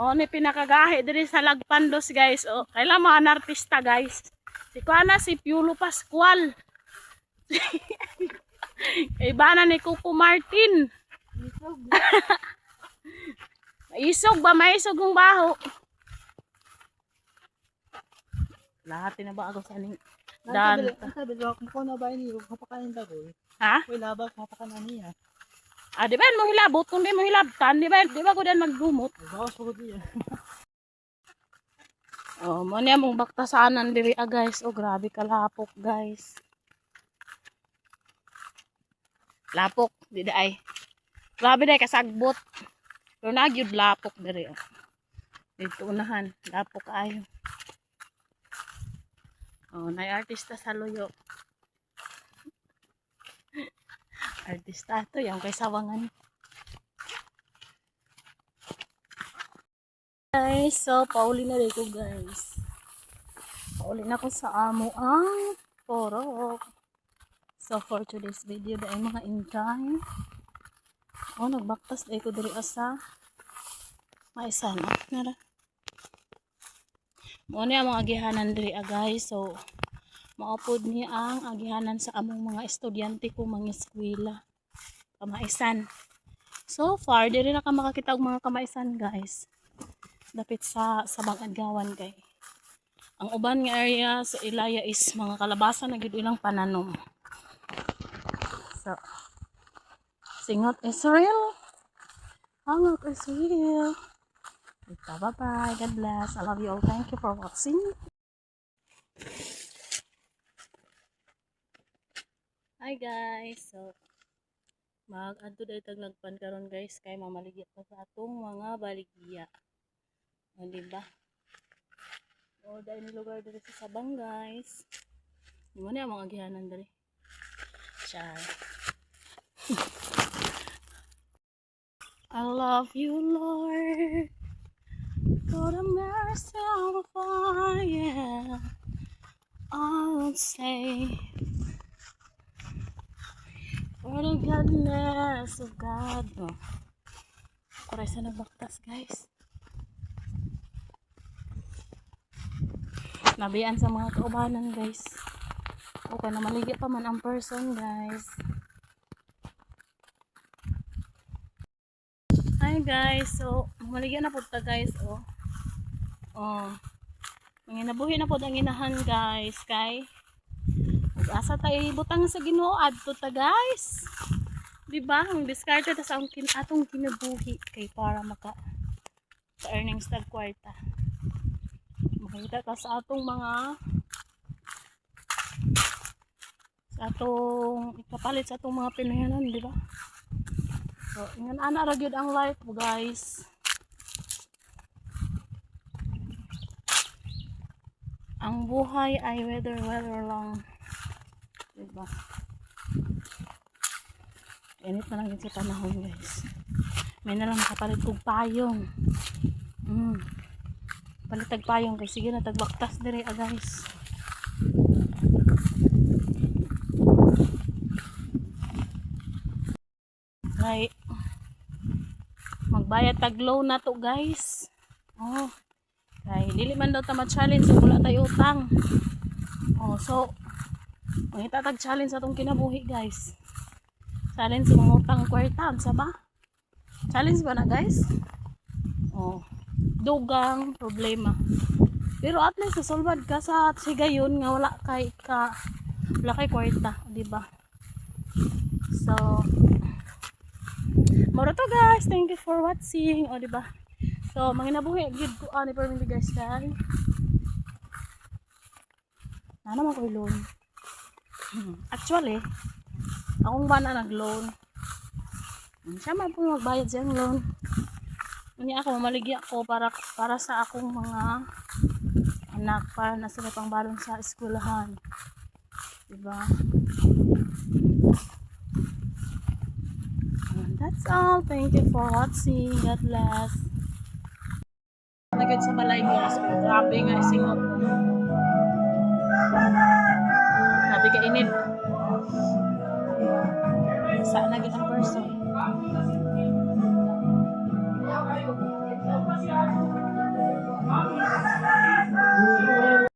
Mo ni pinakagahi diri sa Lagpandos guys. Oh, kailan mga artista guys. Si Kuana si Piolo Pascual. Iba na ni Coco Martin. Maisog ba? Maisog ang baho. Lahat na ba ako sa ning dan. Sabi ko na ba ini kapakain dagoy. Ha? Wala ba kapakanan niya? Ah, di ba mo hilabot kung di mo hilabtan, di ba ko dan magdumot. Bawas pagod niya. Oh, mo niya mong baktasanan diri guys. Oh, grabe kalapok guys. Lapok, di da ay. Grabe dai kasagbot. Pero nagyud lapok diri. Oh. Dito unahan, lapok ayo. Oh, nay artista sa luyo. Artista to, yung kay sawangan. Guys, so pauli na rin ko guys. Pauli na ko sa amo ang porok. So for today's video, dahil mga intay. Oh, nagbaktas dahil ko diri asa. Maisan, oh. Nara. Muna yung mga agihanan diri guys. So, maupod niya ang agihanan sa among mga estudyante ko mga eskwela. Kamaisan. So far, diri na ka makakita og mga kamaisan guys. Dapit sa Bangagawan kay. Ang uban nga area sa Ilaya is mga kalabasan na gid ilang pananom. So, singot is real. Hangot is real. Bye-bye. God bless. I love you all. Thank you for watching. Hi guys. So, mag-adto dahil taglagpan karon guys kay mamaligya pa sa atong mga baligya. O, diba? O, dahil ni lugar dito sa Sabang guys. Di mo na yung mga agihanan dali. Char. I love you, Lord. For the mercy of fire. I'll say. For the goodness of God. Oh. Kuray sa nagbaktas guys. Nabiyan sa mga kaubanan guys. O kung namaligya pa man ang person guys. Hi guys. So maligya na po ta guys. Oh. Manginabuhi na po ang inahan guys. Kay asa tayo butang sa Ginoo adto ta guys. Diba? Ang diskarte ta sa atong kinabuhi kay para maka sa earnings tag kwarta. Makita ta sa atong mga ikapalit sa atong mga pinayanan, di ba? So, ingan ana ra gyud ang life guys. Ang buhay ay weather lang. Diba? Init na lang yun sa panahon guys. May na lang nakapalit kong payong. Palitag payong kay sige na tagbaktas dire guys. Kay magbayad tag loan na to guys. Oh. Kay dili man daw ta ma-challenge so wala tayo utang. Oh, so mangita tag challenge sa atong kinabuhi guys. Challenge sa mga utang kwarta sa ba? Challenge ba na guys? Oh. Dugang problema. Pero at least nasolvad ka sa sigayon nga wala kay kwarta, di ba? So moro to guys, thank you for watching, o di ba? So manginabuhi gid ko ani per minute guys kay. Na naman ko loan. Actually, akong ba na nag-loan. Siya man po magbayad siyang loan. Hindi ako mamaligya ko para sa akong mga anak para na sila pang balon sa eskwelahan. Diba? And that's all. Thank you for watching. God bless. Nagad sa balay guys. Grabe nga singot. Grabe ka init. Saan naging ang person?